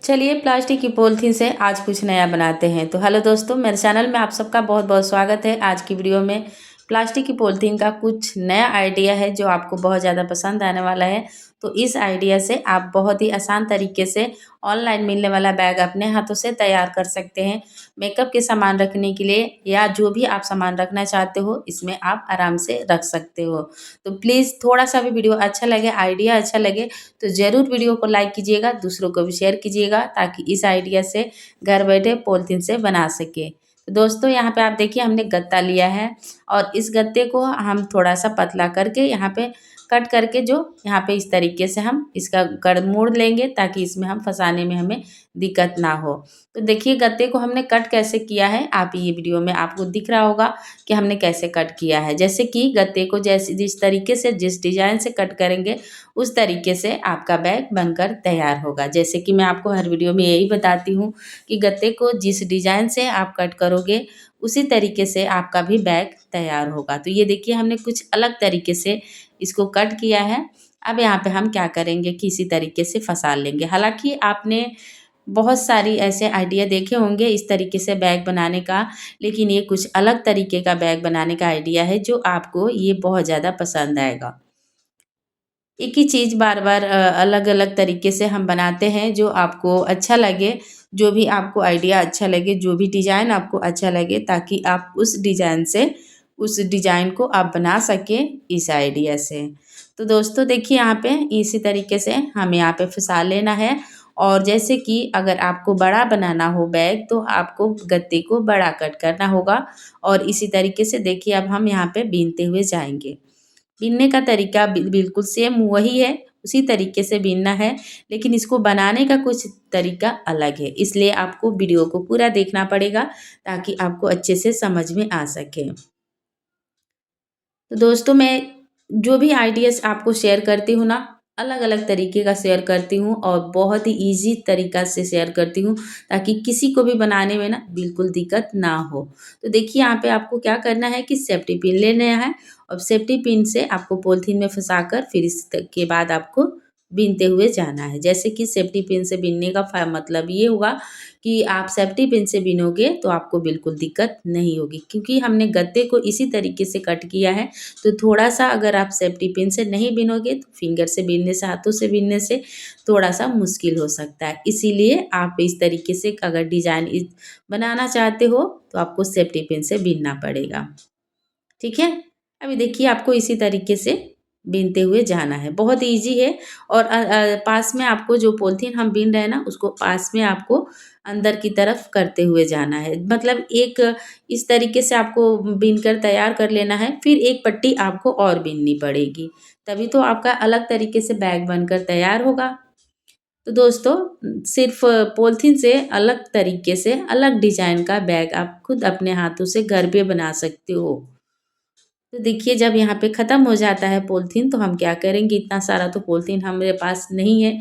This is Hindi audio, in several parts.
चलिए प्लास्टिक की पॉलीथीन से आज कुछ नया बनाते हैं। तो हेलो दोस्तों, मेरे चैनल में आप सबका बहुत बहुत स्वागत है। आज की वीडियो में प्लास्टिक की पॉलीथीन का कुछ नया आइडिया है जो आपको बहुत ज़्यादा पसंद आने वाला है। तो इस आइडिया से आप बहुत ही आसान तरीके से ऑनलाइन मिलने वाला बैग अपने हाथों से तैयार कर सकते हैं। मेकअप के सामान रखने के लिए या जो भी आप सामान रखना चाहते हो, इसमें आप आराम से रख सकते हो। तो प्लीज़ थोड़ा सा भी वीडियो अच्छा लगे, आइडिया अच्छा लगे तो ज़रूर वीडियो को लाइक कीजिएगा, दूसरों को भी शेयर कीजिएगा ताकि इस आइडिया से घर बैठे पॉलीथीन से बना सके। तो दोस्तों यहाँ पे आप देखिए हमने गत्ता लिया है और इस गत्ते को हम थोड़ा सा पतला करके यहाँ पे कट करके जो यहाँ पे इस तरीके से हम इसका गढ़ मोड़ लेंगे ताकि इसमें हम फंसाने में हमें दिक्कत ना हो। तो देखिए गत्ते को हमने कट कैसे किया है, आप ये वीडियो में आपको दिख रहा होगा कि हमने कैसे कट किया है। जैसे कि गत्ते को जैसे जिस तरीके से जिस डिज़ाइन से कट करेंगे उस तरीके से आपका बैग बनकर तैयार होगा। जैसे कि मैं आपको हर वीडियो में यही बताती हूँ कि गत्ते को जिस डिज़ाइन से आप कट करोगे उसी तरीके से आपका भी बैग तैयार होगा। तो ये देखिए हमने कुछ अलग तरीके से इसको कट किया है। अब यहाँ पे हम क्या करेंगे कि इसी तरीके से फँसा लेंगे। हालाँकि आपने बहुत सारी ऐसे आइडिया देखे होंगे इस तरीके से बैग बनाने का, लेकिन ये कुछ अलग तरीके का बैग बनाने का आइडिया है जो आपको ये बहुत ज़्यादा पसंद आएगा। एक ही चीज़ बार-बार अलग-अलग तरीके से हम बनाते हैं जो आपको अच्छा लगे, जो भी आपको आइडिया अच्छा लगे, जो भी डिज़ाइन आपको अच्छा लगे ताकि आप उस डिज़ाइन से उस डिज़ाइन को आप बना सकें इस आइडिया से। तो दोस्तों देखिए यहाँ पे इसी तरीके से हमें यहाँ पे फँसा लेना है और जैसे कि अगर आपको बड़ा बनाना हो बैग तो आपको गत्ते को बड़ा कट करना होगा और इसी तरीके से देखिए अब हम यहाँ पे बीनते हुए जाएँगे। बीनने का तरीका बिल्कुल सेम वही है, उसी तरीके से बीनना है, लेकिन इसको बनाने का कुछ तरीका अलग है। इसलिए आपको वीडियो को पूरा देखना पड़ेगा ताकि आपको अच्छे से समझ में आ सके। तो दोस्तों मैं जो भी आइडियाज़ आपको शेयर करती हूँ ना, अलग-अलग तरीके का शेयर करती हूँ और बहुत ही ईज़ी तरीका से शेयर करती हूँ ताकि किसी को भी बनाने में ना बिल्कुल दिक्कत ना हो। तो देखिए यहाँ पे आपको क्या करना है कि सेफ्टी पिन लेना है और सेफ्टी पिन से आपको पॉलीथीन में फँसाकर फिर इसके बाद आपको बीनते हुए जाना है। जैसे कि सेफ्टी पिन से बीनने का मतलब ये हुआ कि आप सेफ्टी पिन से बीनोगे तो आपको बिल्कुल दिक्कत नहीं होगी क्योंकि हमने गत्ते को इसी तरीके से कट किया है। तो थोड़ा-सा अगर आप सेफ्टी पिन से नहीं बिनोगे तो फिंगर से बीनने से, हाथों से बीनने से थोड़ा-सा मुश्किल हो सकता है। इसीलिए आप इस तरीके से अगर डिज़ाइन बनाना चाहते हो तो आपको सेफ्टी पिन से बीनना पड़ेगा। ठीक है? अभी देखिए आपको इसी तरीके से बीनते हुए जाना है। बहुत ईज़ी है और पास में आपको जो पॉलीथीन हम बीन रहे हैं ना उसको पास में आपको अंदर की तरफ करते हुए जाना है। मतलब एक इस तरीके से आपको बीन कर तैयार कर लेना है, फिर एक पट्टी आपको और बीननी पड़ेगी। तभी तो आपका अलग तरीके से बैग बनकर तैयार होगा। तो दोस्तों सिर्फ़ पॉलीथीन से अलग तरीके से, अलग डिज़ाइन का बैग आप खुद अपने हाथों से घर पे बना सकते हो। तो देखिए जब यहाँ पे ख़त्म हो जाता है पॉलीथीन तो हम क्या करेंगे, इतना सारा तो पॉलीथीन हमारे पास नहीं है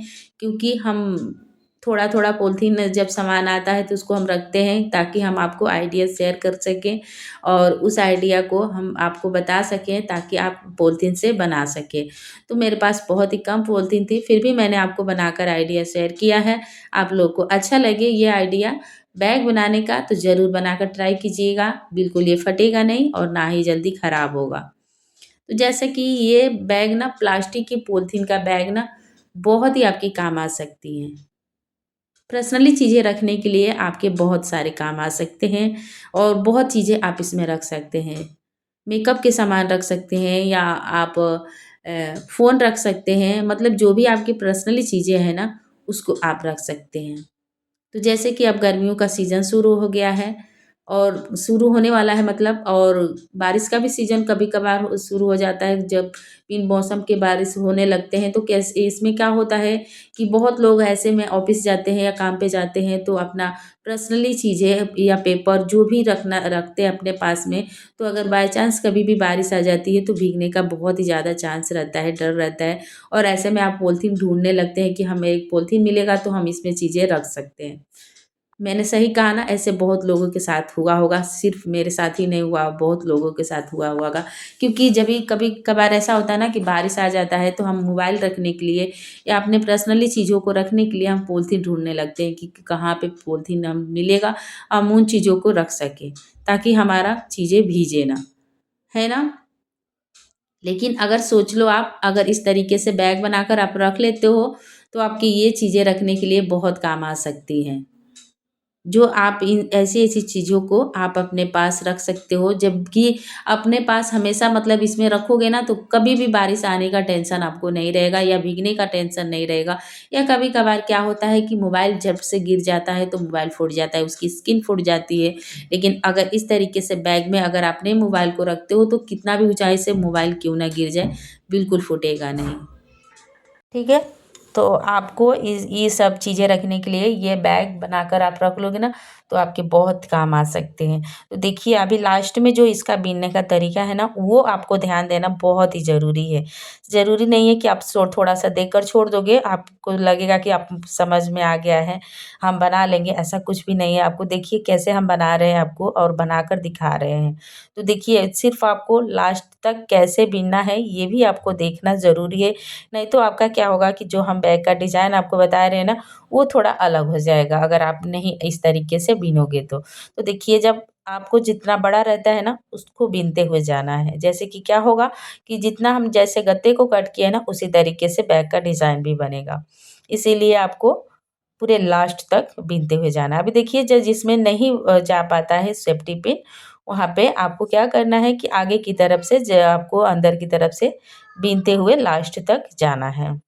क्योंकि हम थोड़ा-थोड़ा पॉलीथीन जब सामान आता है तो उसको हम रखते हैं ताकि हम आपको आइडिया शेयर कर सकें और उस आइडिया को हम आपको बता सकें ताकि आप पॉलीथीन से बना सकें। तो मेरे पास बहुत ही कम पॉलीथीन थी फिर भी मैंने आपको बनाकर आइडिया शेयर किया है। आप लोग को अच्छा लगे ये आइडिया बैग बनाने का तो ज़रूर बनाकर ट्राई कीजिएगा। बिल्कुल ये फटेगा नहीं और ना ही जल्दी ख़राब होगा। तो जैसे कि ये बैग ना प्लास्टिक की पॉलीथीन का बैग ना बहुत ही आपके काम आ सकती हैं। पर्सनली चीज़ें रखने के लिए आपके बहुत सारे काम आ सकते हैं और बहुत चीज़ें आप इसमें रख सकते हैं। मेकअप के सामान रख सकते हैं या आप फ़ोन रख सकते हैं, मतलब जो भी आपकी पर्सनली चीज़ें हैं ना उसको आप रख सकते हैं। तो जैसे कि अब गर्मियों का सीज़न शुरू हो गया है और शुरू होने वाला है मतलब और बारिश का भी सीज़न कभी-कभार शुरू हो जाता है जब इन मौसम के बारिश होने लगते हैं तो कैसे इसमें क्या होता है कि बहुत लोग ऐसे में ऑफ़िस जाते हैं या काम पे जाते हैं तो अपना पर्सनली चीज़ें या पेपर जो भी रखते हैं अपने पास में, तो अगर बाय चांस कभी भी बारिश आ जाती है तो भीगने का बहुत ही ज़्यादा चांस रहता है, डर रहता है और ऐसे में आप पॉलीथीन ढूँढने लगते हैं कि हमें एक पॉलीथीन मिलेगा तो हम इसमें चीज़ें रख सकते हैं। मैंने सही कहा ना, ऐसे बहुत लोगों के साथ हुआ होगा, सिर्फ मेरे साथ ही नहीं हुआ, बहुत लोगों के साथ हुआ होगा। क्योंकि जब भी कभी कभार ऐसा होता है ना कि बारिश आ जाता है, तो हम मोबाइल रखने के लिए या अपने पर्सनली चीज़ों को रखने के लिए हम पॉलीथीन ढूंढने लगते हैं कि कहाँ पे पॉलीथीन हम मिलेगा, हम उन चीज़ों को रख सकें ताकि हमारा चीज़ें भीजे ना, है ना। लेकिन अगर सोच लो आप, अगर इस तरीके से बैग बनाकर आप रख लेते हो, तो आपकी ये चीज़ें रखने के लिए बहुत काम आ सकती हैं। जो आप इन ऐसी-ऐसी चीज़ों को आप अपने पास रख सकते हो, जबकि अपने पास हमेशा मतलब इसमें रखोगे ना, तो कभी भी बारिश आने का टेंशन आपको नहीं रहेगा या भीगने का टेंशन नहीं रहेगा। या कभी-कभार क्या होता है कि मोबाइल जब से गिर जाता है तो मोबाइल फूट जाता है, उसकी स्क्रीन फूट जाती है। लेकिन अगर इस तरीके से बैग में अगर अपने मोबाइल को रखते हो, तो कितना भी ऊँचाई से मोबाइल क्यों ना गिर जाए, बिल्कुल फूटेगा नहीं। ठीक है? तो आपको इस ये सब चीज़ें रखने के लिए ये बैग बनाकर आप रख लोगे ना, तो आपके बहुत काम आ सकते हैं। तो देखिए अभी लास्ट में जो इसका बीनने का तरीका है ना, वो आपको ध्यान देना बहुत ही ज़रूरी है। ज़रूरी नहीं है कि आप थोड़ा-सा देखकर छोड़ दोगे, आपको लगेगा कि आप समझ में आ गया है, हम बना लेंगे, ऐसा कुछ भी नहीं है। आपको देखिए कैसे हम बना रहे हैं आपको और बनाकर दिखा रहे हैं। तो देखिए सिर्फ़ आपको लास्ट तक कैसे बीनना है, ये भी आपको देखना ज़रूरी है। नहीं तो आपका क्या होगा कि जो हम बैग का डिज़ाइन आपको बता रहे हैं ना, वो थोड़ा अलग हो जाएगा अगर आप नहीं इस तरीके से बीनोगे तो। तो देखिए जब आपको जितना बड़ा रहता है ना, उसको बीनते हुए जाना है। जैसे कि क्या होगा कि जितना हम जैसे गत्ते को कट किए ना, उसी तरीके से बैग का डिज़ाइन भी बनेगा। इसीलिए आपको पूरे लास्ट तक बीनते हुए जाना है। अभी देखिए जिसमें नहीं जा पाता है सेफ्टी पिन, वहाँ पे आपको क्या करना है कि आगे की तरफ से आपको अंदर की तरफ से बीनते हुए लास्ट तक जाना है।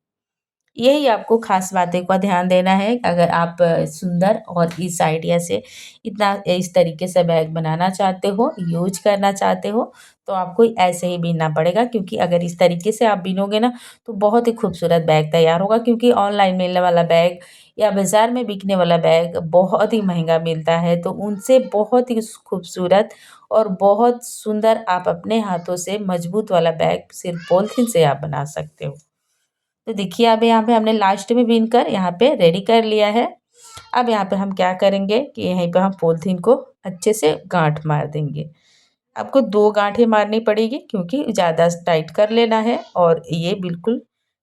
यही आपको ख़ास बातें का ध्यान देना है। अगर आप सुंदर और इस आइडिया से इतना इस तरीके से बैग बनाना चाहते हो, यूज़ करना चाहते हो, तो आपको ऐसे ही बीनना पड़ेगा क्योंकि अगर इस तरीके से आप बीनोगे ना, तो बहुत ही खूबसूरत बैग तैयार होगा क्योंकि ऑनलाइन मिलने वाला बैग या बाज़ार में बिकने वाला बैग बहुत ही महँगा मिलता है, तो उनसे बहुत ही खूबसूरत और बहुत सुंदर आप अपने हाथों से मज़बूत वाला बैग सिर्फ़ पॉलीथीन से आप बना सकते हो। तो देखिए अब यहाँ पे हमने लास्ट में बीन कर यहाँ पे रेडी कर लिया है। अब यहाँ पे हम क्या करेंगे कि यहीं पे हम पॉलीथीन को अच्छे से गाँठ मार देंगे। आपको 2 गाँठें मारनी पड़ेगी क्योंकि ज़्यादा टाइट कर लेना है और ये बिल्कुल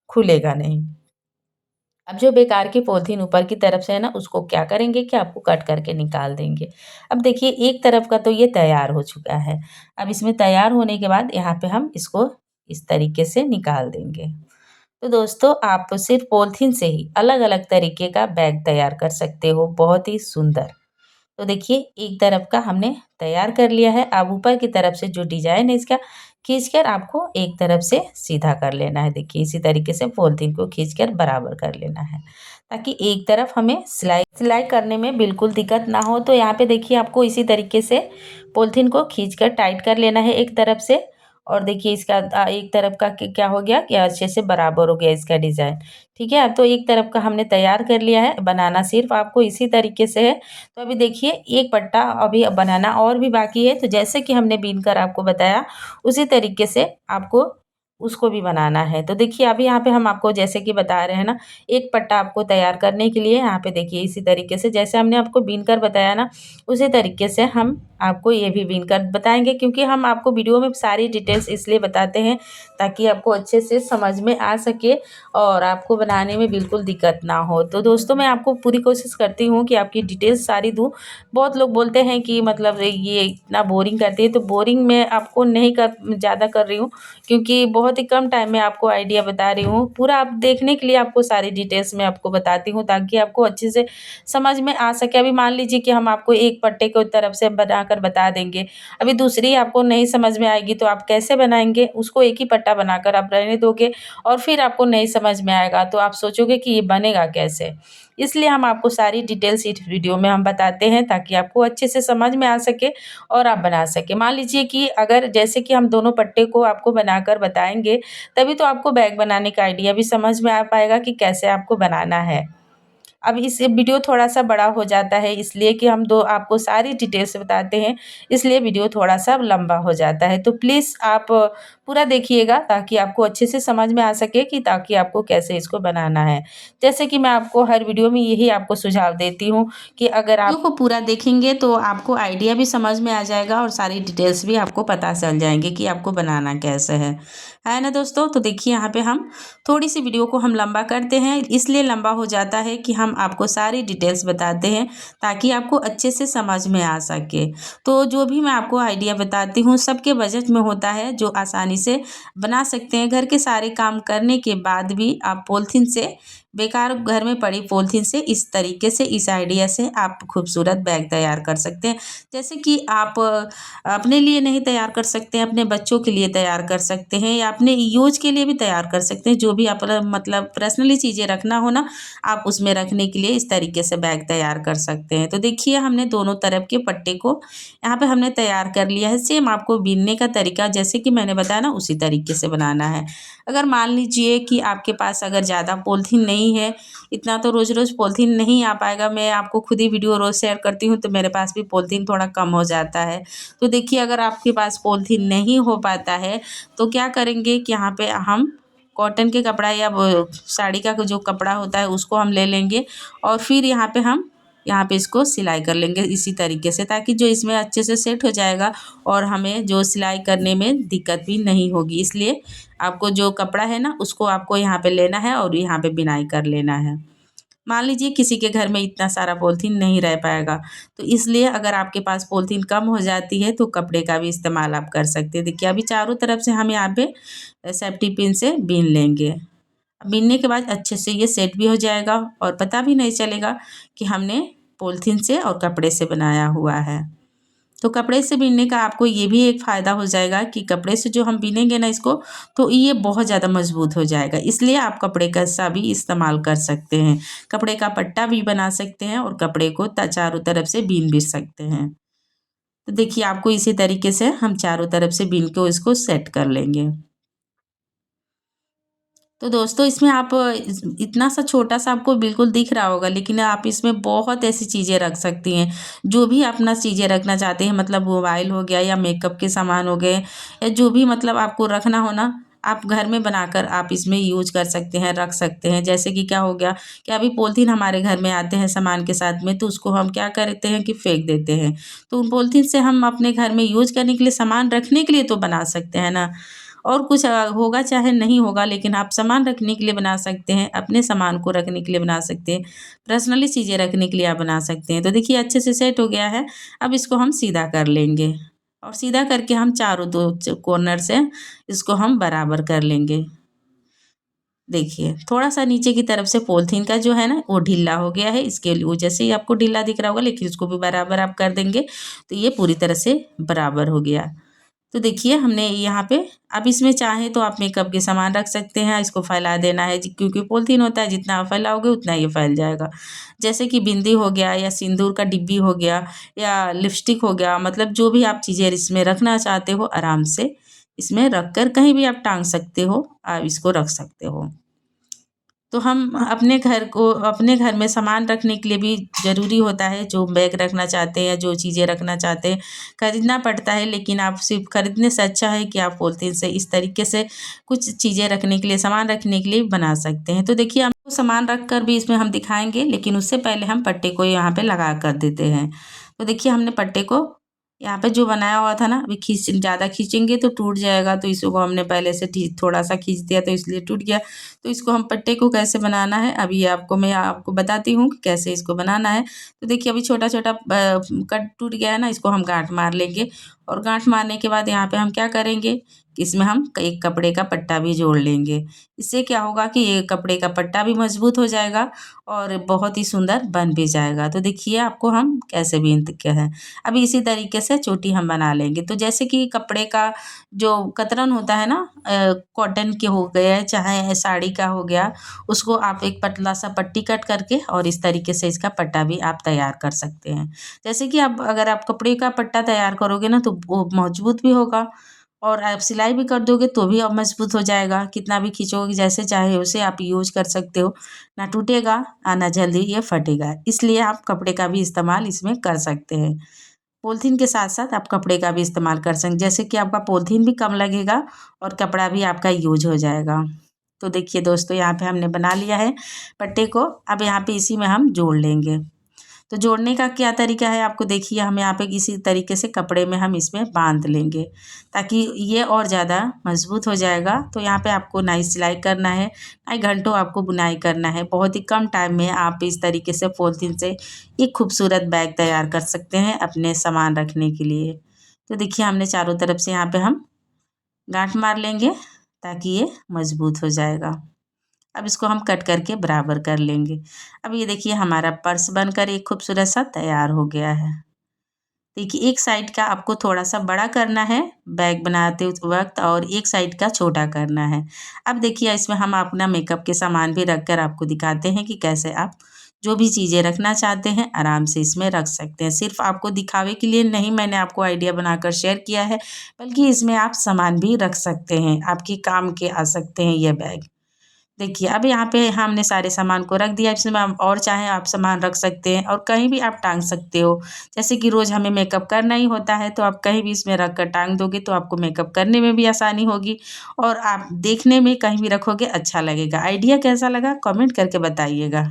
खुलेगा नहीं। अब जो बेकार की पॉलीथीन ऊपर की तरफ से है ना, उसको क्या करेंगे कि आपको कट करके निकाल देंगे। अब देखिए एक तरफ का तो ये तैयार हो चुका है। अब इसमें तैयार होने के बाद यहाँ पे हम इसको इस तरीके से निकाल देंगे। तो दोस्तों आप सिर्फ पॉलीथीन से ही अलग-अलग तरीके का बैग तैयार कर सकते हो, बहुत ही सुंदर। तो देखिए एक तरफ का हमने तैयार कर लिया है। अब ऊपर की तरफ से जो डिज़ाइन है इसका खींचकर आपको एक तरफ से सीधा कर लेना है। देखिए इसी तरीके से पॉलीथीन को खींचकर बराबर कर लेना है, ताकि एक तरफ हमें सिलाई सिलाई करने में बिल्कुल दिक्कत ना हो। तो यहाँ पे देखिए आपको इसी तरीके से पॉलीथीन को खींचकर टाइट कर लेना है एक तरफ से और देखिए इसका एक तरफ का क्या हो गया कि अच्छे से बराबर हो गया इसका डिज़ाइन। ठीक है? तो एक तरफ का हमने तैयार कर लिया है, बनाना सिर्फ़ आपको इसी तरीके से है। तो अभी देखिए एक पट्टा अभी बनाना और भी बाकी है, तो जैसे कि हमने बीन कर आपको बताया, उसी तरीके से आपको उसको भी बनाना है। तो देखिए अभी यहाँ पे हम आपको जैसे कि बता रहे हैं ना, एक पट्टा आपको तैयार करने के लिए यहाँ पे देखिए इसी तरीके से जैसे हमने आपको बीन कर बताया ना, उसी तरीके से हम आपको ये भी बीन कर बताएँगे क्योंकि हम आपको वीडियो में सारी डिटेल्स इसलिए बताते हैं, ताकि आपको अच्छे से समझ में आ सके और आपको बनाने में बिल्कुल दिक्कत ना हो। तो दोस्तों मैं आपको पूरी कोशिश करती हूँ कि आपकी डिटेल्स सारी दूँ। बहुत लोग बोलते हैं कि मतलब ये इतना बोरिंग करती है, तो बोरिंग मैं आपको नहीं कर ज़्यादा कर रही हूँ क्योंकि बहुत ही कम टाइम में आपको आइडिया बता रही हूँ। पूरा आप देखने के लिए आपको सारी डिटेल्स मैं आपको बताती हूँ ताकि आपको अच्छे से समझ में आ सके। अभी मान लीजिए कि हम आपको एक पट्टे को तरफ से बनाकर बता देंगे, अभी दूसरी आपको नहीं समझ में आएगी तो आप कैसे बनाएँगे? उसको एक ही पट्टा बनाकर आप रहने दोगे और फिर आपको नहीं समझ में आएगा तो आप सोचोगे कि ये बनेगा कैसे? इसलिए हम आपको सारी डिटेल्स इस वीडियो में हम बताते हैं ताकि आपको अच्छे से समझ में आ सके और आप बना सकें। मान लीजिए कि अगर जैसे कि हम दोनों पट्टे को आपको बनाकर बताएँगे, तभी तो आपको बैग बनाने का आइडिया भी समझ में आ पाएगा कि कैसे आपको बनाना है। अब इस वीडियो थोड़ा-सा बड़ा हो जाता है इसलिए कि हम आपको सारी डिटेल्स बताते हैं, इसलिए वीडियो थोड़ा-सा लंबा हो जाता है। तो प्लीज़ आप पूरा देखिएगा ताकि आपको अच्छे से समझ में आ सके कि ताकि आपको कैसे इसको बनाना है। जैसे कि मैं आपको हर वीडियो में यही आपको सुझाव देती हूँ कि अगर आप वीडियो को पूरा देखेंगे तो आपको आइडिया भी समझ में आ जाएगा और सारी डिटेल्स भी आपको पता चल जाएँगे कि आपको बनाना कैसे है ना दोस्तों? तो देखिए यहाँ पे हम थोड़ी-सी वीडियो को हम लंबा करते हैं, इसलिए लंबा हो जाता है कि हम आपको सारी डिटेल्स बताते हैं ताकि आपको अच्छे से समझ में आ सके। तो जो भी मैं आपको आइडिया बताती हूँ सबके बजट में होता है जो आसानी से बना सकते हैं। घर के सारे काम करने के बाद भी आप पॉलीथीन से बेकार घर में पड़ी पॉलीथीन से इस तरीके से इस आइडिया से आप खूबसूरत बैग तैयार कर सकते हैं। जैसे कि आप अपने लिए नहीं तैयार कर सकते हैं, अपने बच्चों के लिए तैयार कर सकते हैं या अपने यूज़ के लिए भी तैयार कर सकते हैं। जो भी आप मतलब पर्सनली चीज़ें रखना हो ना, आप उसमें रखने के लिए इस तरीके से बैग तैयार कर सकते हैं। तो देखिए हमने दोनों तरफ के पट्टे को यहाँ पे हमने तैयार कर लिया है। सेम आपको बीनने का तरीका जैसे कि मैंने बताया ना उसी तरीके से बनाना है। अगर मान लीजिए कि आपके पास अगर ज़्यादा पॉलीथीन नहीं है, इतना तो रोज़-रोज़ पॉलीथीन नहीं आ पाएगा। मैं आपको खुद ही वीडियो रोज़ शेयर करती हूँ तो मेरे पास भी पॉलीथीन थोड़ा कम हो जाता है। तो देखिए अगर आपके पास पॉलीथीन नहीं हो पाता है तो क्या करेंगे कि यहाँ पे हम कॉटन के कपड़ा या वो साड़ी का जो कपड़ा होता है उसको हम ले लेंगे और फिर यहाँ पे इसको सिलाई कर लेंगे इसी तरीके से ताकि जो इसमें अच्छे से सेट हो जाएगा और हमें जो सिलाई करने में दिक्कत भी नहीं होगी। इसलिए आपको जो कपड़ा है ना उसको आपको यहाँ पे लेना है और यहाँ पे बिनाई कर लेना है। मान लीजिए किसी के घर में इतना सारा पॉलीथीन नहीं रह पाएगा, तो इसलिए अगर आपके पास पॉलीथीन कम हो जाती है तो कपड़े का भी इस्तेमाल आप कर सकते हैं। देखिए अभी चारों तरफ से हम यहाँ पे सेफ्टी पिन से बीन लेंगे। बीनने के बाद अच्छे से ये सेट भी हो जाएगा और पता भी नहीं चलेगा कि हमने पॉलीथीन से और कपड़े से बनाया हुआ है। तो कपड़े से बीनने का आपको ये भी एक फ़ायदा हो जाएगा कि कपड़े से जो हम बीनेंगे ना इसको तो ये बहुत ज़्यादा मज़बूत हो जाएगा। इसलिए आप कपड़े का सा भी इस्तेमाल कर सकते हैं। कपड़े का पट्टा भी बना सकते हैं और कपड़े को चारों तरफ से बीन भी सकते हैं। तो देखिए आपको इसी तरीके से हम चारों तरफ से बीन के इसको सेट कर लेंगे। तो दोस्तों इसमें आप इतना सा छोटा सा आपको बिल्कुल दिख रहा होगा लेकिन आप इसमें बहुत ऐसी चीज़ें रख सकती हैं। जो भी अपना चीज़ें रखना चाहते हैं मतलब मोबाइल हो गया या मेकअप के सामान हो गए या जो भी मतलब आपको रखना हो ना, आप घर में बनाकर आप इसमें यूज़ कर सकते हैं, रख सकते हैं। जैसे कि क्या हो गया कि अभी पॉलीथीन हमारे घर में आते हैं सामान के साथ में तो उसको हम क्या करते हैं कि फेंक देते हैं। तो उन पॉलीथीन से हम अपने घर में यूज़ करने के लिए सामान रखने के लिए तो बना सकते हैं ना। और कुछ होगा चाहे नहीं होगा लेकिन आप सामान रखने के लिए बना सकते हैं, अपने सामान को रखने के लिए बना सकते हैं, पर्सनली चीज़ें रखने के लिए आप बना सकते हैं। तो देखिए अच्छे से सेट हो गया है, अब इसको हम सीधा कर लेंगे और सीधा करके हम चारों दो कॉर्नर से इसको हम बराबर कर लेंगे। देखिए, थोड़ा-सा नीचे की तरफ से पॉलीथीन का जो है ना वो ढीला हो गया है, इसके लिए वजह से ही आपको ढीला दिख रहा होगा लेकिन इसको भी बराबर आप कर देंगे, तो ये पूरी तरह से बराबर हो गया। तो देखिए हमने यहाँ पे अब इसमें चाहें तो आप मेकअप के सामान रख सकते हैं, इसको फैला देना है क्योंकि पॉलीथीन होता है जितना आप फैलाओगे उतना ये फैल जाएगा। जैसे कि बिंदी हो गया या सिंदूर का डिब्बी हो गया या लिपस्टिक हो गया मतलब जो भी आप चीज़ें इसमें रखना चाहते हो आराम से इसमें रख कर कहीं भी आप टाँग सकते हो, आप इसको रख सकते हो। तो हम अपने घर में सामान रखने के लिए भी ज़रूरी होता है, जो बैग रखना चाहते हैं, जो चीज़ें रखना चाहते हैं, खरीदना पड़ता है लेकिन आप सिर्फ़ खरीदने से अच्छा है कि आप पॉलीथीन से इस तरीके से कुछ चीज़ें रखने के लिए, सामान रखने के लिए बना सकते हैं। तो देखिए आपको सामान रख कर भी इसमें हम दिखाएँगे लेकिन उससे पहले हम पट्टे को यहाँ पे लगा कर देते हैं। तो देखिए हमने पट्टे को यहाँ पे जो बनाया हुआ था ना, अभी ज़्यादा खींचेंगे तो टूट जाएगा, तो इसको हमने पहले से थोड़ा-सा खींच दिया तो इसलिए टूट गया। तो इसको हम पट्टे को कैसे बनाना है, अभी मैं आपको बताती हूँ कि कैसे इसको बनाना है। तो देखिए अभी छोटा-छोटा कट टूट गया है ना, इसको हम गाँठ मार लेंगे और गाँठ मारने के बाद यहाँ पे हम क्या करेंगे कि इसमें हम एक कपड़े का पट्टा भी जोड़ लेंगे। इससे क्या होगा कि ये कपड़े का पट्टा भी मज़बूत हो जाएगा और बहुत ही सुंदर बन भी जाएगा। तो देखिए आपको हम कैसे बीनते हैं। अभी इसी तरीके से चोटी हम बना लेंगे। तो जैसे कि कपड़े का जो कतरन होता है ना कॉटन के हो गए चाहे साड़ी का हो गया, उसको आप एक पतला-सा पट्टी कट करके और इस तरीके से इसका पट्टा भी आप तैयार कर सकते हैं। जैसे कि आप अगर आप कपड़े का पट्टा तैयार करोगे ना तो वो मज़बूत भी होगा और आप सिलाई भी कर दोगे तो भी अब मजबूत हो जाएगा। कितना भी खींचोगे जैसे चाहे वैसे आप यूज कर सकते हो, ना टूटेगा ना जल्दी ये फटेगा। इसलिए आप कपड़े का भी इस्तेमाल इसमें कर सकते हैं। पॉलीथीन के साथ साथ आप कपड़े का भी इस्तेमाल कर सकते हैं, जैसे कि आपका पॉलीथीन भी कम लगेगा और कपड़ा भी आपका यूज हो जाएगा। तो देखिए दोस्तों, यहाँ पे हमने बना लिया है पट्टे को। अब यहाँ पे इसी में हम जोड़ लेंगे। तो जोड़ने का क्या तरीका है आपको देखिए, हम यहाँ पे इसी तरीके से कपड़े में हम इसमें बांध लेंगे ताकि ये और ज़्यादा मजबूत हो जाएगा। तो यहाँ पे आपको ना ही सिलाई करना है, ना ही घंटों आपको बुनाई करना है। बहुत ही कम टाइम में आप इस तरीके से पॉलीथीन से एक खूबसूरत बैग तैयार कर सकते हैं अपने सामान रखने के लिए। तो देखिए, हमने चारों तरफ से यहाँ पे हम गांठ मार लेंगे ताकि ये मजबूत हो जाएगा। अब इसको हम कट करके बराबर कर लेंगे। अब ये देखिए, हमारा पर्स बनकर एक खूबसूरत सा तैयार हो गया है। देखिए, एक साइड का आपको थोड़ा सा बड़ा करना है बैग बनाते उस वक्त, और एक साइड का छोटा करना है। अब देखिए, इसमें हम अपना मेकअप के सामान भी रख कर आपको दिखाते हैं कि कैसे आप जो भी चीज़ें रखना चाहते हैं आराम से इसमें रख सकते हैं। सिर्फ आपको दिखावे के लिए नहीं मैंने आपको आइडिया बनाकर शेयर किया है, बल्कि इसमें आप सामान भी रख सकते हैं, आपके काम के आ सकते हैं ये बैग। देखिए, अब यहाँ पे हमने सारे सामान को रख दिया। इसमें आप और चाहें आप सामान रख सकते हैं और कहीं भी आप टाँग सकते हो। जैसे कि रोज़ हमें मेकअप करना ही होता है, तो आप कहीं भी इसमें रख कर टाँग दोगे तो आपको मेकअप करने में भी आसानी होगी और आप देखने में कहीं भी रखोगे अच्छा लगेगा। आइडिया कैसा लगा कमेंट करके बताइएगा।